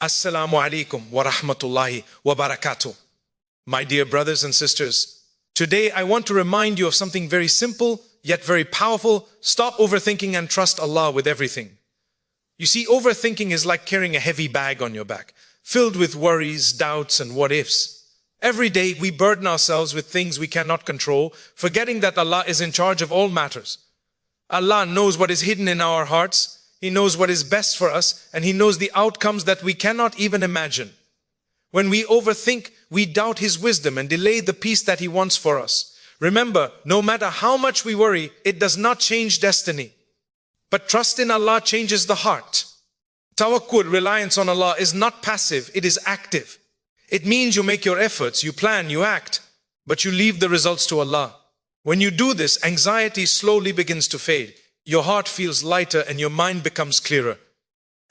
Assalamu alaikum wa rahmatullahi wa barakatuh. My dear brothers and sisters, today I want to remind you of something very simple yet very powerful. Stop overthinking and trust Allah with everything. You see, overthinking is like carrying a heavy bag on your back, filled with worries, doubts, and what-ifs. Every day we burden ourselves with things we cannot control, forgetting that Allah is in charge of all matters. Allah knows what is hidden in our hearts. He knows what is best for us, and He knows the outcomes that we cannot even imagine. When we overthink, we doubt His wisdom and delay the peace that He wants for us. Remember, no matter how much we worry, it does not change destiny. But trust in Allah changes the heart. Tawakkul, reliance on Allah, is not passive, it is active. It means you make your efforts, you plan, you act, but you leave the results to Allah. When you do this, anxiety slowly begins to fade. Your heart feels lighter and your mind becomes clearer.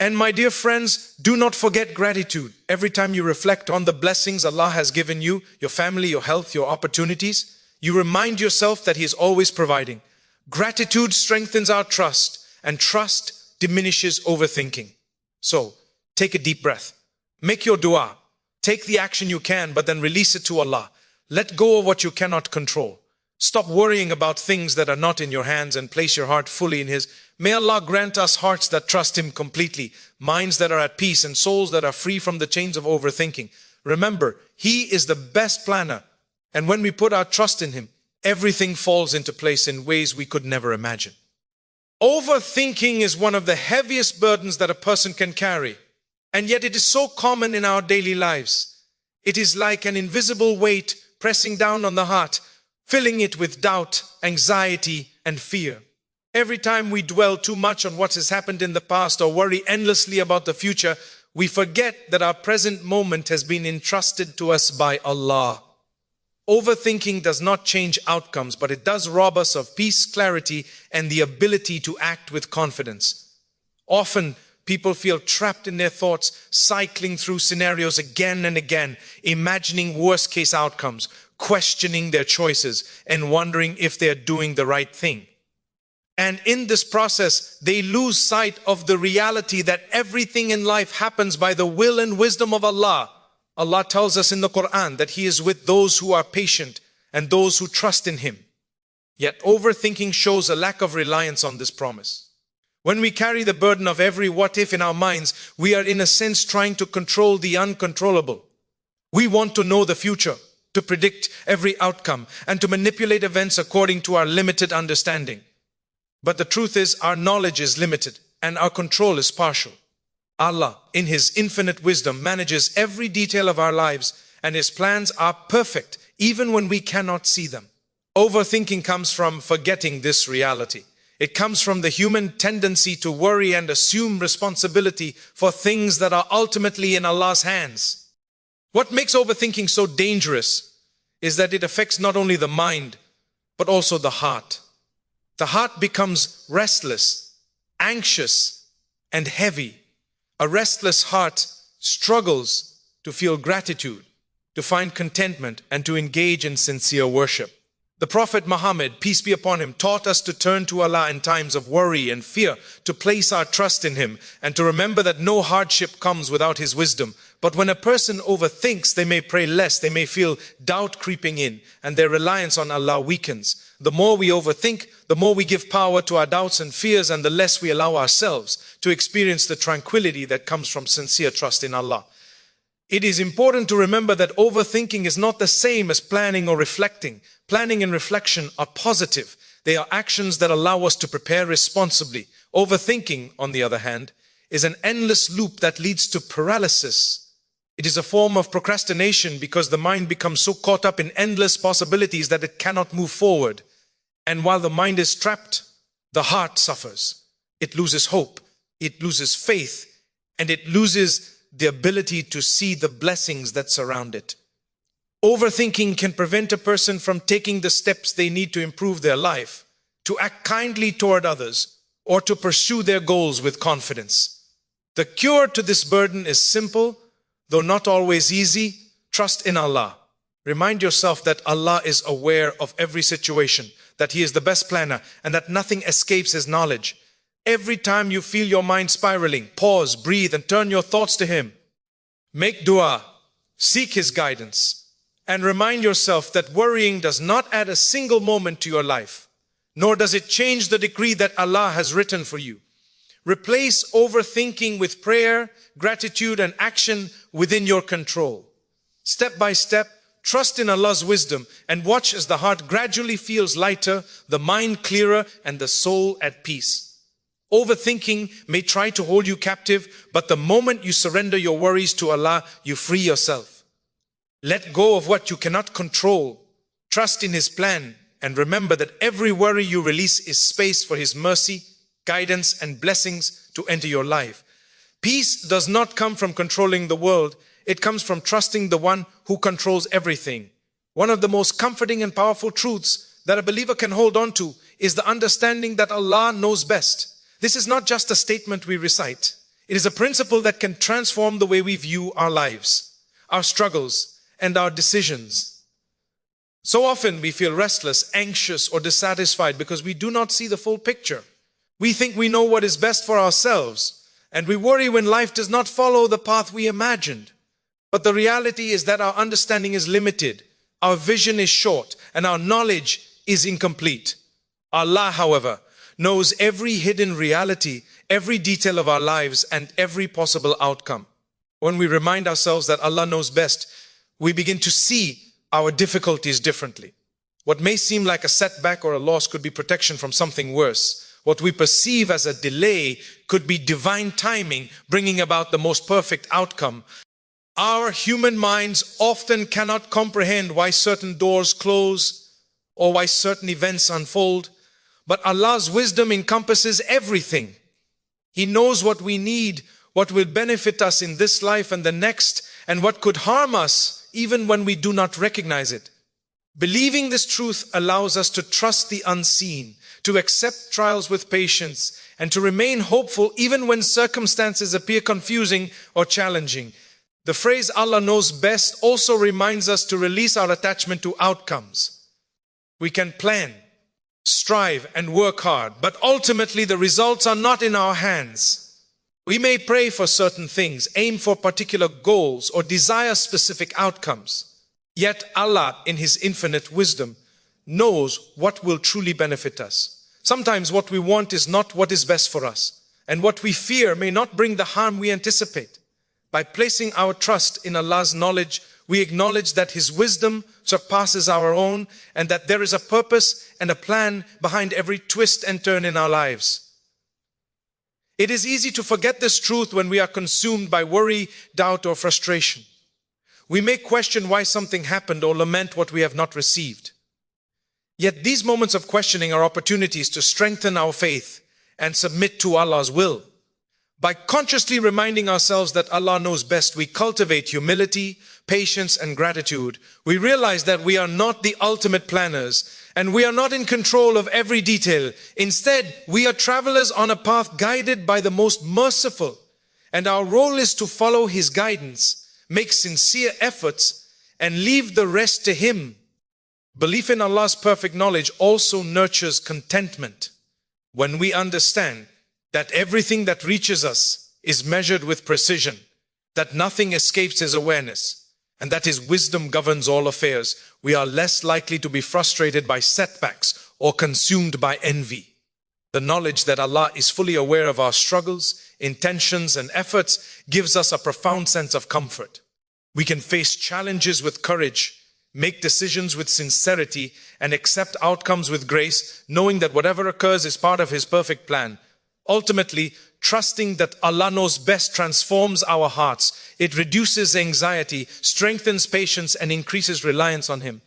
And my dear friends, do not forget gratitude. Every time you reflect on the blessings Allah has given you, your family, your health, your opportunities, you remind yourself that He is always providing. Gratitude strengthens our trust, and trust diminishes overthinking. So, take a deep breath. Make your dua. Take the action you can, but then release it to Allah. Let go of what you cannot control. Stop worrying about things that are not in your hands and place your heart fully in His. May Allah grant us hearts that trust Him completely, minds that are at peace, and souls that are free from the chains of overthinking. Remember, He is the best planner, and when we put our trust in Him, everything falls into place in ways we could never imagine. Overthinking is one of the heaviest burdens that a person can carry, and yet it is so common in our daily lives. It is like an invisible weight pressing down on the heart, filling it with doubt, anxiety, and fear. Every time we dwell too much on what has happened in the past or worry endlessly about the future, we forget that our present moment has been entrusted to us by Allah. Overthinking does not change outcomes, but it does rob us of peace, clarity, and the ability to act with confidence. Often, people feel trapped in their thoughts, cycling through scenarios again and again, imagining worst-case outcomes, questioning their choices, and wondering if they are doing the right thing. And in this process, they lose sight of the reality that everything in life happens by the will and wisdom of Allah. Allah tells us in the Quran that He is with those who are patient and those who trust in Him. Yet overthinking shows a lack of reliance on this promise. When we carry the burden of every what-if in our minds, we are in a sense trying to control the uncontrollable. We want to know the future, to predict every outcome, and to manipulate events according to our limited understanding. But the truth is, our knowledge is limited, and our control is partial. Allah, in His infinite wisdom, manages every detail of our lives, and His plans are perfect, even when we cannot see them. Overthinking comes from forgetting this reality. It comes from the human tendency to worry and assume responsibility for things that are ultimately in Allah's hands. What makes overthinking so dangerous is that it affects not only the mind, but also the heart. The heart becomes restless, anxious, and heavy. A restless heart struggles to feel gratitude, to find contentment, and to engage in sincere worship. The Prophet Muhammad, peace be upon him, taught us to turn to Allah in times of worry and fear, to place our trust in Him, and to remember that no hardship comes without His wisdom. But when a person overthinks, they may pray less, they may feel doubt creeping in, and their reliance on Allah weakens. The more we overthink, the more we give power to our doubts and fears, and the less we allow ourselves to experience the tranquility that comes from sincere trust in Allah. It is important to remember that overthinking is not the same as planning or reflecting. Planning and reflection are positive. They are actions that allow us to prepare responsibly. Overthinking, on the other hand, is an endless loop that leads to paralysis. It is a form of procrastination because the mind becomes so caught up in endless possibilities that it cannot move forward. And while the mind is trapped, the heart suffers. It loses hope, it loses faith, and it loses the ability to see the blessings that surround it. Overthinking can prevent a person from taking the steps they need to improve their life, to act kindly toward others, or to pursue their goals with confidence. The cure to this burden is simple, though not always easy. Trust in Allah. Remind yourself that Allah is aware of every situation, that He is the best planner, and that nothing escapes His knowledge. Every time you feel your mind spiraling, pause, breathe, and turn your thoughts to Him. Make dua, seek His guidance, and remind yourself that worrying does not add a single moment to your life, nor does it change the decree that Allah has written for you. Replace overthinking with prayer, gratitude, and action within your control. Step by step, trust in Allah's wisdom and watch as the heart gradually feels lighter, the mind clearer, and the soul at peace. Overthinking may try to hold you captive, but the moment you surrender your worries to Allah, you free yourself. Let go of what you cannot control. Trust in His plan and remember that every worry you release is space for His mercy, guidance, and blessings to enter your life. Peace does not come from controlling the world. It comes from trusting the one who controls everything. One of the most comforting and powerful truths that a believer can hold on to is the understanding that Allah knows best. This is not just a statement we recite. It is a principle that can transform the way we view our lives, our struggles, and our decisions. So often we feel restless, anxious, or dissatisfied because we do not see the full picture. We think we know what is best for ourselves, and we worry when life does not follow the path we imagined. But the reality is that our understanding is limited, our vision is short, and our knowledge is incomplete. Allah, however, knows every hidden reality, every detail of our lives, and every possible outcome. When we remind ourselves that Allah knows best, we begin to see our difficulties differently. What may seem like a setback or a loss could be protection from something worse. What we perceive as a delay could be divine timing, bringing about the most perfect outcome. Our human minds often cannot comprehend why certain doors close or why certain events unfold. But Allah's wisdom encompasses everything. He knows what we need, what will benefit us in this life and the next, and what could harm us even when we do not recognize it. Believing this truth allows us to trust the unseen, to accept trials with patience, and to remain hopeful even when circumstances appear confusing or challenging. The phrase Allah knows best also reminds us to release our attachment to outcomes. We can plan, strive, and work hard, but ultimately the results are not in our hands. We may pray for certain things, aim for particular goals, or desire specific outcomes. Yet Allah, in His infinite wisdom, knows what will truly benefit us. Sometimes what we want is not what is best for us, and what we fear may not bring the harm we anticipate. By placing our trust in Allah's knowledge, we acknowledge that His wisdom surpasses our own and that there is a purpose and a plan behind every twist and turn in our lives. It is easy to forget this truth when we are consumed by worry, doubt, or frustration. We may question why something happened or lament what we have not received. Yet these moments of questioning are opportunities to strengthen our faith and submit to Allah's will. By consciously reminding ourselves that Allah knows best, we cultivate humility, patience, and gratitude. We realize that we are not the ultimate planners and we are not in control of every detail. Instead, we are travelers on a path guided by the most merciful, and our role is to follow His guidance, make sincere efforts, and leave the rest to Him. Belief in Allah's perfect knowledge also nurtures contentment. When we understand that everything that reaches us is measured with precision, that nothing escapes His awareness, and that His wisdom governs all affairs, we are less likely to be frustrated by setbacks or consumed by envy. The knowledge that Allah is fully aware of our struggles, intentions, and efforts gives us a profound sense of comfort. We can face challenges with courage, make decisions with sincerity, and accept outcomes with grace, knowing that whatever occurs is part of His perfect plan. Ultimately, trusting that Allah knows best transforms our hearts. It reduces anxiety, strengthens patience, and increases reliance on Him.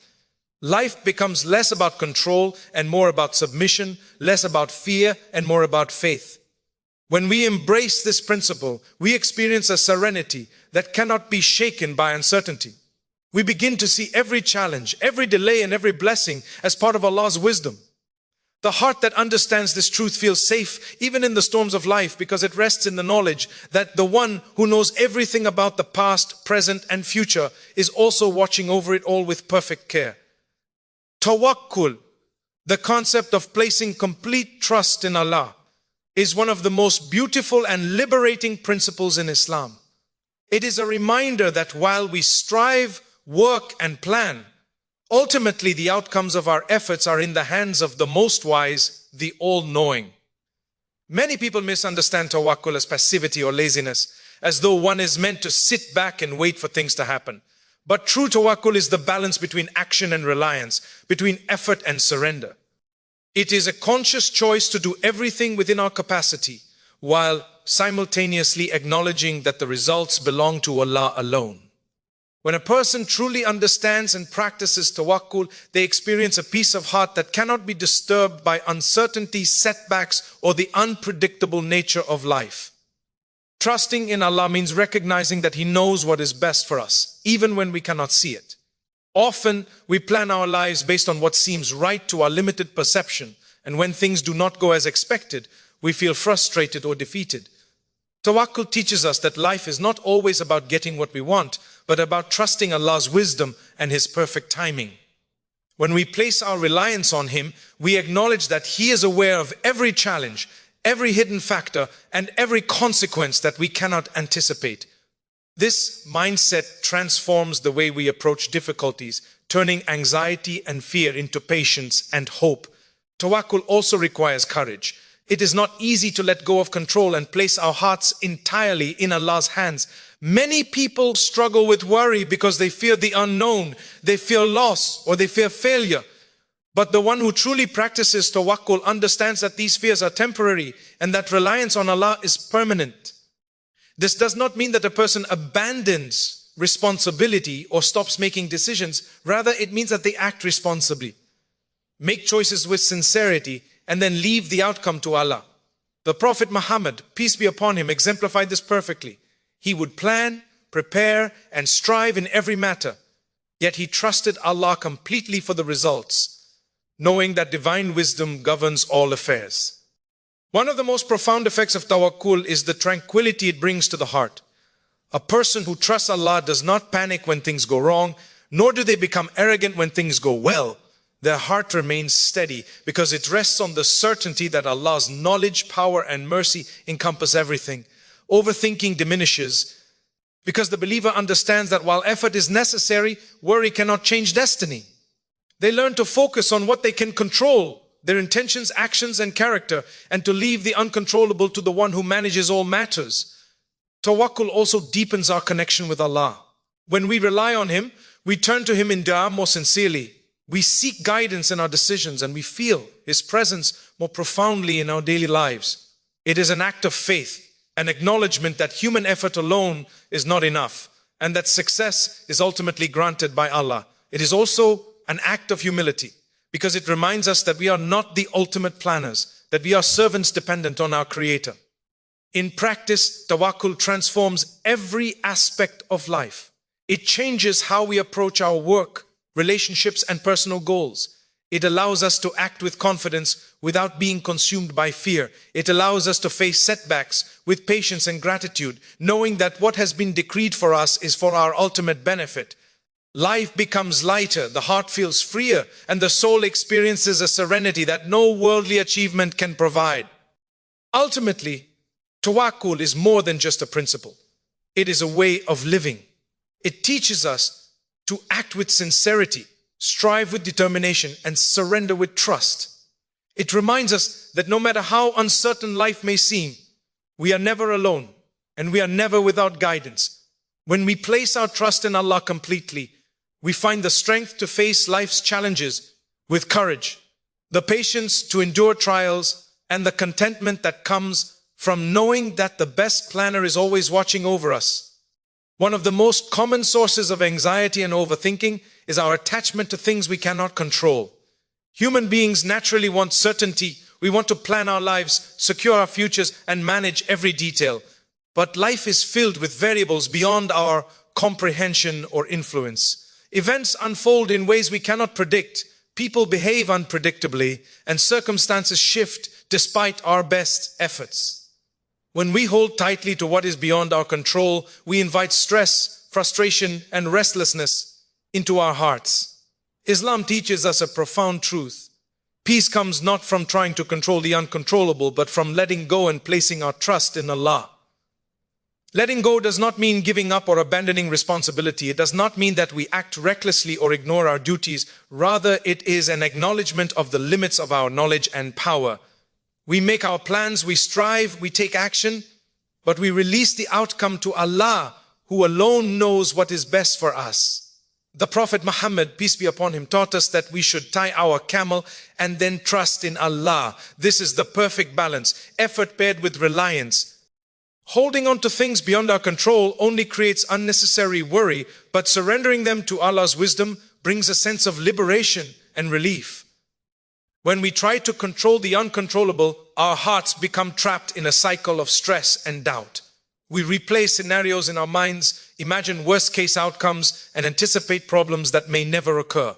Life becomes less about control and more about submission, less about fear and more about faith. When we embrace this principle, we experience a serenity that cannot be shaken by uncertainty. We begin to see every challenge, every delay, and every blessing as part of Allah's wisdom. The heart that understands this truth feels safe even in the storms of life because it rests in the knowledge that the one who knows everything about the past, present, and future is also watching over it all with perfect care. Tawakkul, the concept of placing complete trust in Allah, is one of the most beautiful and liberating principles in Islam. It is a reminder that while we strive, work, and plan, ultimately the outcomes of our efforts are in the hands of the most wise, the all-knowing. Many people misunderstand tawakkul as passivity or laziness, as though one is meant to sit back and wait for things to happen. But true tawakkul is the balance between action and reliance, between effort and surrender. It is a conscious choice to do everything within our capacity, while simultaneously acknowledging that the results belong to Allah alone. When a person truly understands and practices tawakkul, they experience a peace of heart that cannot be disturbed by uncertainty, setbacks, or the unpredictable nature of life. Trusting in Allah means recognizing that He knows what is best for us, even when we cannot see it. Often, we plan our lives based on what seems right to our limited perception, and when things do not go as expected, we feel frustrated or defeated. Tawakkul teaches us that life is not always about getting what we want, but about trusting Allah's wisdom and His perfect timing. When we place our reliance on Him, we acknowledge that He is aware of every challenge, every hidden factor, and every consequence that we cannot anticipate. This mindset transforms the way we approach difficulties, turning anxiety and fear into patience and hope. Tawakkul also requires courage. It is not easy to let go of control and place our hearts entirely in Allah's hands. Many people struggle with worry because they fear the unknown, they fear loss, or they fear failure. But the one who truly practices tawakkul understands that these fears are temporary and that reliance on Allah is permanent. This does not mean that a person abandons responsibility or stops making decisions. Rather, it means that they act responsibly, make choices with sincerity, and then leave the outcome to Allah. The Prophet Muhammad, peace be upon him, exemplified this perfectly. He would plan, prepare, and strive in every matter, yet he trusted Allah completely for the results, knowing that divine wisdom governs all affairs. One of the most profound effects of tawakkul is the tranquility it brings to the heart. A person who trusts Allah does not panic when things go wrong, nor do they become arrogant when things go well. Their heart remains steady because it rests on the certainty that Allah's knowledge, power, and mercy encompass everything. Overthinking diminishes because the believer understands that while effort is necessary, worry cannot change destiny. They learn to focus on what they can control, their intentions, actions, and character, and to leave the uncontrollable to the one who manages all matters. Tawakkul also deepens our connection with Allah. When we rely on Him, we turn to Him in dua more sincerely. We seek guidance in our decisions and we feel His presence more profoundly in our daily lives. It is an act of faith, an acknowledgement that human effort alone is not enough and that success is ultimately granted by Allah. It is also an act of humility because it reminds us that we are not the ultimate planners, that we are servants dependent on our Creator. In practice, tawakkul transforms every aspect of life. It changes how we approach our work, relationships, and personal goals. It allows us to act with confidence without being consumed by fear. It allows us to face setbacks with patience and gratitude, knowing that what has been decreed for us is for our ultimate benefit. Life becomes lighter, the heart feels freer, and the soul experiences a serenity that no worldly achievement can provide. Ultimately, tawakkul is more than just a principle. It is a way of living. It teaches us to act with sincerity, strive with determination, and surrender with trust. It reminds us that no matter how uncertain life may seem, we are never alone and we are never without guidance. When we place our trust in Allah completely, we find the strength to face life's challenges with courage, the patience to endure trials, and the contentment that comes from knowing that the best planner is always watching over us. One of the most common sources of anxiety and overthinking is our attachment to things we cannot control. Human beings naturally want certainty. We want to plan our lives, secure our futures, and manage every detail. But life is filled with variables beyond our comprehension or influence. Events unfold in ways we cannot predict. People behave unpredictably, and circumstances shift despite our best efforts. When we hold tightly to what is beyond our control, we invite stress, frustration, and restlessness into our hearts. Islam teaches us a profound truth. Peace comes not from trying to control the uncontrollable, but from letting go and placing our trust in Allah. Letting go does not mean giving up or abandoning responsibility. It does not mean that we act recklessly or ignore our duties. Rather, it is an acknowledgement of the limits of our knowledge and power. We make our plans, we strive, we take action, but we release the outcome to Allah, who alone knows what is best for us. The Prophet Muhammad, peace be upon him, taught us that we should tie our camel and then trust in Allah. This is the perfect balance, effort paired with reliance. Holding on to things beyond our control only creates unnecessary worry, but surrendering them to Allah's wisdom brings a sense of liberation and relief. When we try to control the uncontrollable, our hearts become trapped in a cycle of stress and doubt. We replay scenarios in our minds, imagine worst-case outcomes, and anticipate problems that may never occur.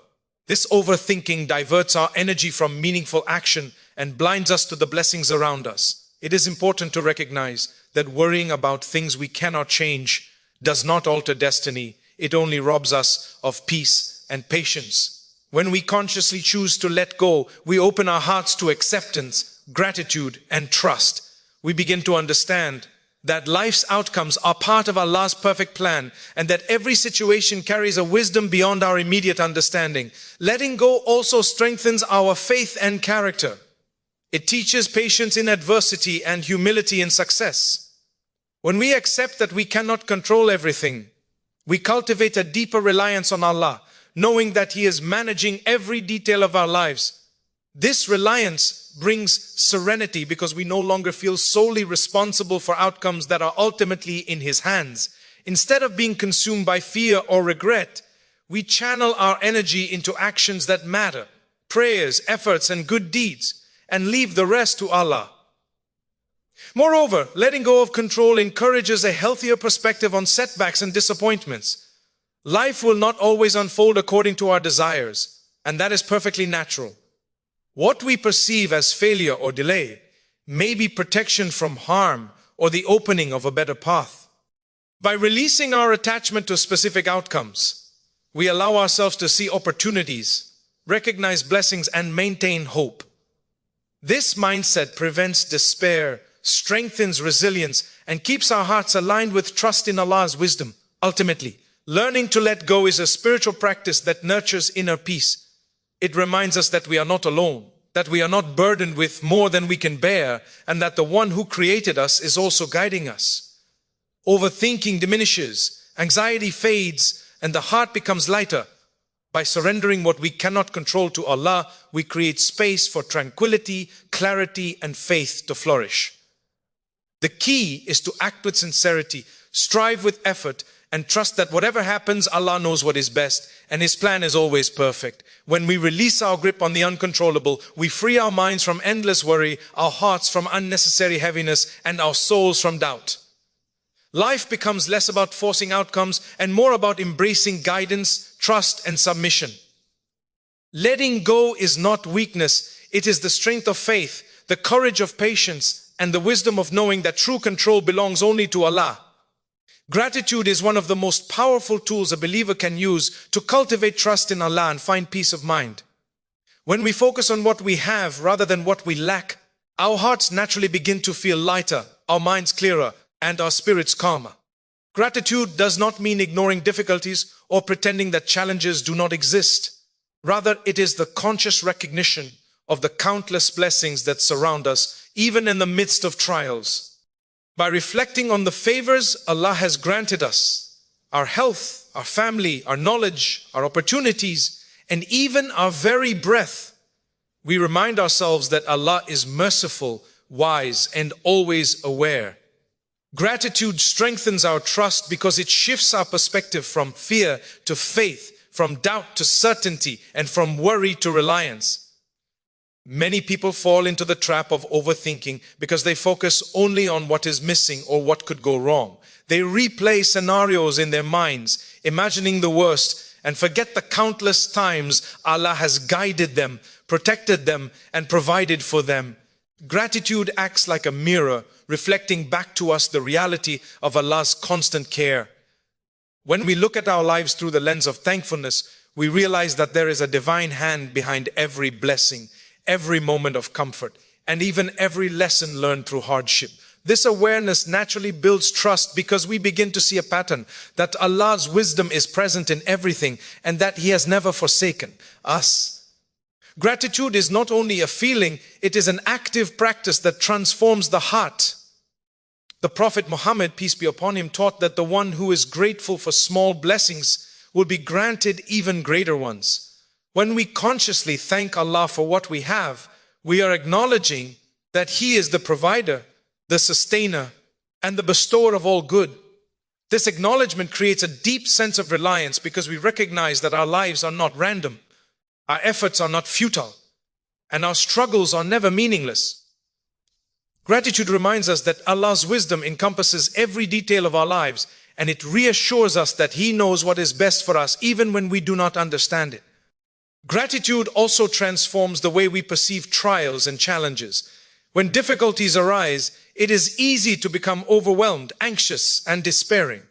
This overthinking diverts our energy from meaningful action and blinds us to the blessings around us. It is important to recognize that worrying about things we cannot change does not alter destiny. It only robs us of peace and patience. When we consciously choose to let go, we open our hearts to acceptance, gratitude, and trust. We begin to understand that life's outcomes are part of Allah's perfect plan and that every situation carries a wisdom beyond our immediate understanding. Letting go also strengthens our faith and character. It teaches patience in adversity and humility in success. When we accept that we cannot control everything, we cultivate a deeper reliance on Allah, knowing that He is managing every detail of our lives. This reliance brings serenity because we no longer feel solely responsible for outcomes that are ultimately in His hands. Instead of being consumed by fear or regret, we channel our energy into actions that matter, prayers, efforts, and good deeds, and leave the rest to Allah. Moreover, letting go of control encourages a healthier perspective on setbacks and disappointments. Life will not always unfold according to our desires, and that is perfectly natural. What we perceive as failure or delay may be protection from harm or the opening of a better path. By releasing our attachment to specific outcomes, we allow ourselves to see opportunities, recognize blessings, and maintain hope. This mindset prevents despair, strengthens resilience, and keeps our hearts aligned with trust in Allah's wisdom. Ultimately, learning to let go is a spiritual practice that nurtures inner peace. It reminds us that we are not alone, that we are not burdened with more than we can bear, and that the one who created us is also guiding us. Overthinking diminishes, anxiety fades, and the heart becomes lighter. By surrendering what we cannot control to Allah, we create space for tranquility, clarity, and faith to flourish. The key is to act with sincerity, strive with effort, and trust that whatever happens, Allah knows what is best, and His plan is always perfect. When we release our grip on the uncontrollable, we free our minds from endless worry, our hearts from unnecessary heaviness, and our souls from doubt. Life becomes less about forcing outcomes and more about embracing guidance, trust, and submission. Letting go is not weakness, it is the strength of faith, the courage of patience, and the wisdom of knowing that true control belongs only to Allah. Gratitude is one of the most powerful tools a believer can use to cultivate trust in Allah and find peace of mind. When we focus on what we have rather than what we lack, our hearts naturally begin to feel lighter, our minds clearer, and our spirits calmer. Gratitude does not mean ignoring difficulties or pretending that challenges do not exist. Rather, it is the conscious recognition of the countless blessings that surround us, even in the midst of trials. By reflecting on the favors Allah has granted us, our health, our family, our knowledge, our opportunities, and even our very breath, we remind ourselves that Allah is merciful, wise, and always aware. Gratitude strengthens our trust because it shifts our perspective from fear to faith, from doubt to certainty, and from worry to reliance. Many people fall into the trap of overthinking because they focus only on what is missing or what could go wrong. They replay scenarios in their minds, imagining the worst, and forget the countless times Allah has guided them, protected them, and provided for them. Gratitude acts like a mirror, reflecting back to us the reality of Allah's constant care. When we look at our lives through the lens of thankfulness, we realize that there is a divine hand behind every blessing, every moment of comfort, and even every lesson learned through hardship. This awareness naturally builds trust because we begin to see a pattern that Allah's wisdom is present in everything and that He has never forsaken us. Gratitude is not only a feeling, it is an active practice that transforms the heart. The Prophet Muhammad, peace be upon him, taught that the one who is grateful for small blessings will be granted even greater ones. When we consciously thank Allah for what we have, we are acknowledging that He is the provider, the sustainer, and the bestower of all good. This acknowledgement creates a deep sense of reliance because we recognize that our lives are not random, our efforts are not futile, and our struggles are never meaningless. Gratitude reminds us that Allah's wisdom encompasses every detail of our lives, and it reassures us that He knows what is best for us even when we do not understand it. Gratitude also transforms the way we perceive trials and challenges. When difficulties arise, it is easy to become overwhelmed, anxious, and despairing.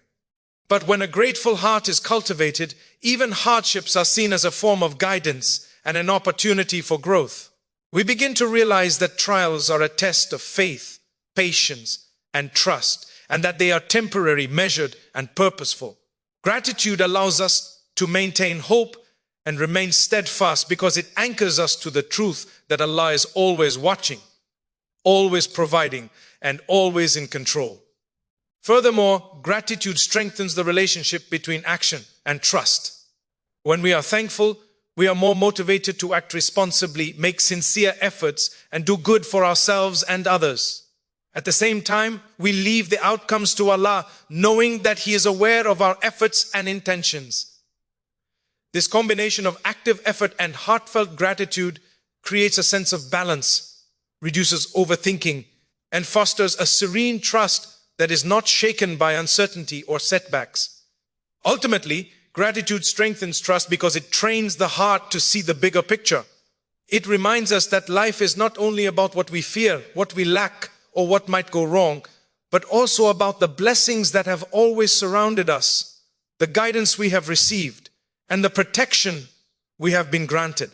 But when a grateful heart is cultivated, even hardships are seen as a form of guidance and an opportunity for growth. We begin to realize that trials are a test of faith, patience, and trust, and that they are temporary, measured, and purposeful. Gratitude allows us to maintain hope and remain steadfast because it anchors us to the truth that Allah is always watching, always providing, and always in control. Furthermore, gratitude strengthens the relationship between action and trust. When we are thankful, we are more motivated to act responsibly, make sincere efforts, and do good for ourselves and others. At the same time, we leave the outcomes to Allah, knowing that He is aware of our efforts and intentions. This combination of active effort and heartfelt gratitude creates a sense of balance, reduces overthinking, and fosters a serene trust that is not shaken by uncertainty or setbacks. Ultimately, gratitude strengthens trust because it trains the heart to see the bigger picture. It reminds us that life is not only about what we fear, what we lack, or what might go wrong, but also about the blessings that have always surrounded us, the guidance we have received, and the protection we have been granted.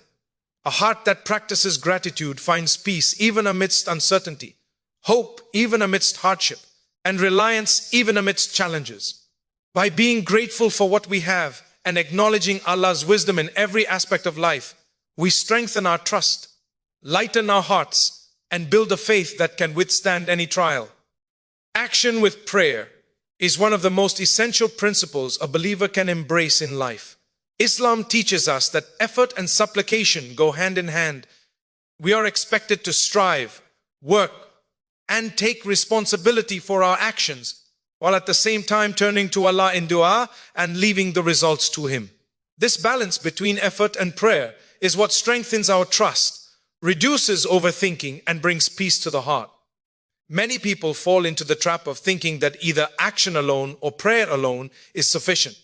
A heart that practices gratitude finds peace even amidst uncertainty, hope even amidst hardship, and reliance even amidst challenges. By being grateful for what we have and acknowledging Allah's wisdom in every aspect of life, we strengthen our trust, lighten our hearts, and build a faith that can withstand any trial. Action with prayer is one of the most essential principles a believer can embrace in life. Islam teaches us that effort and supplication go hand in hand. We are expected to strive, work, and take responsibility for our actions, while at the same time turning to Allah in dua and leaving the results to Him. This balance between effort and prayer is what strengthens our trust, reduces overthinking, and brings peace to the heart. Many people fall into the trap of thinking that either action alone or prayer alone is sufficient.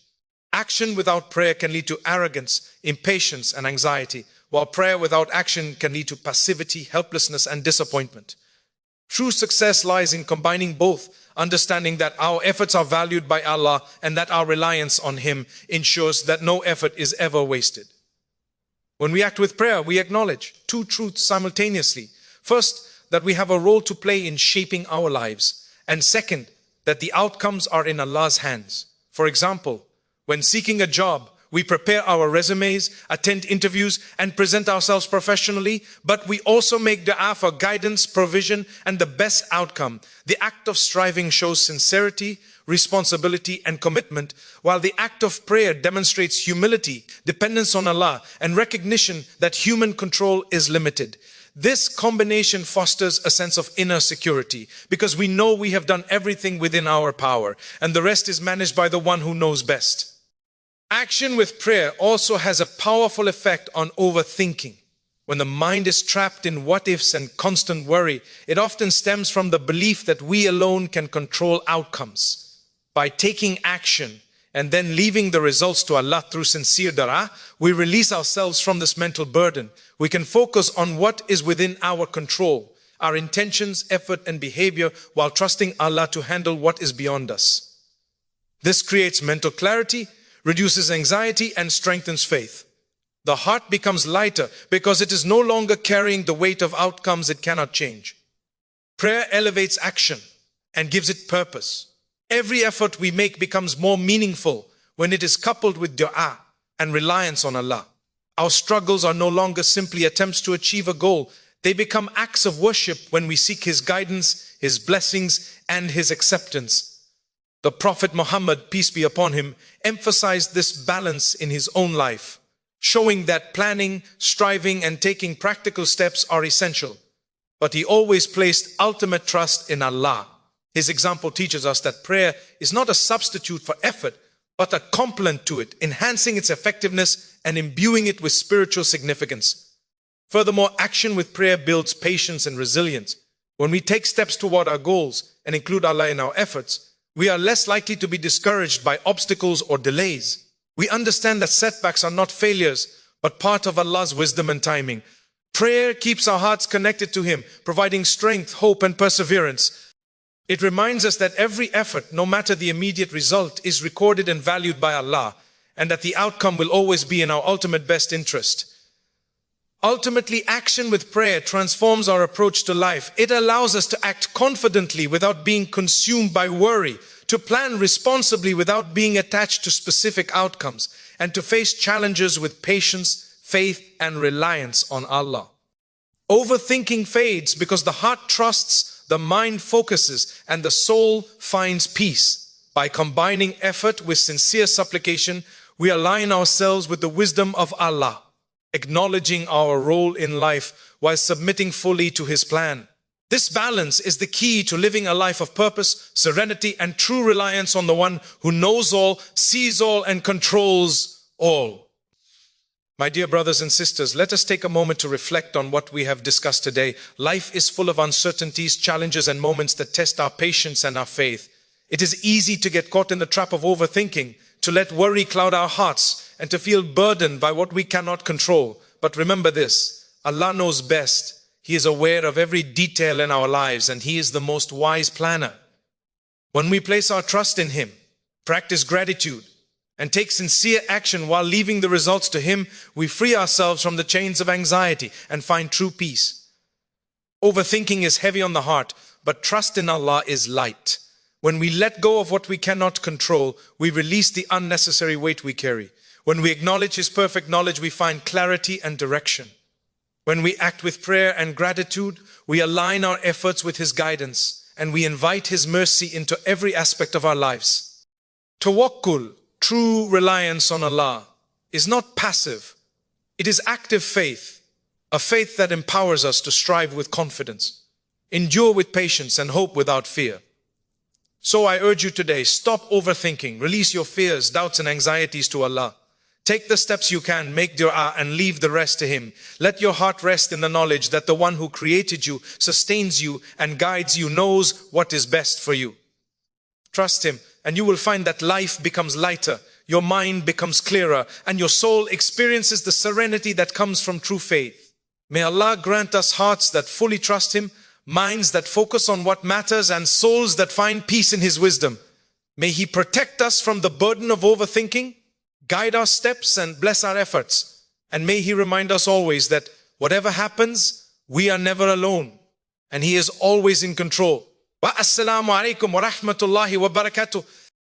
Action without prayer can lead to arrogance, impatience, and anxiety, while prayer without action can lead to passivity, helplessness, and disappointment. True success lies in combining both, understanding that our efforts are valued by Allah and that our reliance on Him ensures that no effort is ever wasted. When we act with prayer, we acknowledge two truths simultaneously. First, that we have a role to play in shaping our lives, and second, that the outcomes are in Allah's hands. For example, when seeking a job, we prepare our resumes, attend interviews, and present ourselves professionally, but we also make dua for guidance, provision, and the best outcome. The act of striving shows sincerity, responsibility, and commitment, while the act of prayer demonstrates humility, dependence on Allah, and recognition that human control is limited. This combination fosters a sense of inner security, because we know we have done everything within our power, and the rest is managed by the one who knows best. Action with prayer also has a powerful effect on overthinking. When the mind is trapped in what-ifs and constant worry, it often stems from the belief that we alone can control outcomes. By taking action and then leaving the results to Allah through sincere dua, we release ourselves from this mental burden. We can focus on what is within our control, our intentions, effort, and behavior, while trusting Allah to handle what is beyond us. This creates mental clarity, reduces anxiety, and strengthens faith. The heart becomes lighter because it is no longer carrying the weight of outcomes it cannot change. Prayer elevates action. and gives it purpose. Every effort we make becomes more meaningful when it is coupled with dua and reliance on Allah. Our struggles are no longer simply attempts to achieve a goal. They become acts of worship when we seek His guidance, His blessings, and His acceptance. The Prophet Muhammad, peace be upon him, emphasized this balance in his own life, showing that planning, striving, and taking practical steps are essential. But he always placed ultimate trust in Allah. His example teaches us that prayer is not a substitute for effort, but a complement to it, enhancing its effectiveness and imbuing it with spiritual significance. Furthermore, action with prayer builds patience and resilience. When we take steps toward our goals and include Allah in our efforts, we are less likely to be discouraged by obstacles or delays. We understand that setbacks are not failures, but part of Allah's wisdom and timing. Prayer keeps our hearts connected to Him, providing strength, hope, and perseverance. It reminds us that every effort, no matter the immediate result, is recorded and valued by Allah, and that the outcome will always be in our ultimate best interest. Ultimately, action with prayer transforms our approach to life. It allows us to act confidently without being consumed by worry, to plan responsibly without being attached to specific outcomes, and to face challenges with patience, faith, and reliance on Allah. Overthinking fades because the heart trusts, the mind focuses, and the soul finds peace. By combining effort with sincere supplication, we align ourselves with the wisdom of Allah, acknowledging our role in life while submitting fully to His plan. This balance is the key to living a life of purpose, serenity, and true reliance on the one who knows all, sees all, and controls all. My dear brothers and sisters, let us take a moment to reflect on what we have discussed today. Life is full of uncertainties, challenges, and moments that test our patience and our faith. It is easy to get caught in the trap of overthinking, to let worry cloud our hearts, and to feel burdened by what we cannot control. But remember this, Allah knows best. He is aware of every detail in our lives, and He is the most wise planner. When we place our trust in Him, practice gratitude, and take sincere action while leaving the results to Him, we free ourselves from the chains of anxiety and find true peace. Overthinking is heavy on the heart, but trust in Allah is light. When we let go of what we cannot control, we release the unnecessary weight we carry. When we acknowledge His perfect knowledge, we find clarity and direction. When we act with prayer and gratitude, we align our efforts with His guidance, and we invite His mercy into every aspect of our lives. Tawakkul, true reliance on Allah, is not passive. It is active faith, a faith that empowers us to strive with confidence, endure with patience, and hope without fear. So I urge you today, stop overthinking, release your fears, doubts, and anxieties to Allah. Take the steps you can, make dua, and leave the rest to Him. Let your heart rest in the knowledge that the one who created you, sustains you, and guides you knows what is best for you. Trust Him, and you will find that life becomes lighter, your mind becomes clearer, and your soul experiences the serenity that comes from true faith. May Allah grant us hearts that fully trust Him, minds that focus on what matters, and souls that find peace in His wisdom. May He protect us from the burden of overthinking, guide our steps, and bless our efforts. And may He remind us always that whatever happens, we are never alone, and He is always in control. Wa assalamu alaikum wa rahmatullahi wa barakatuh.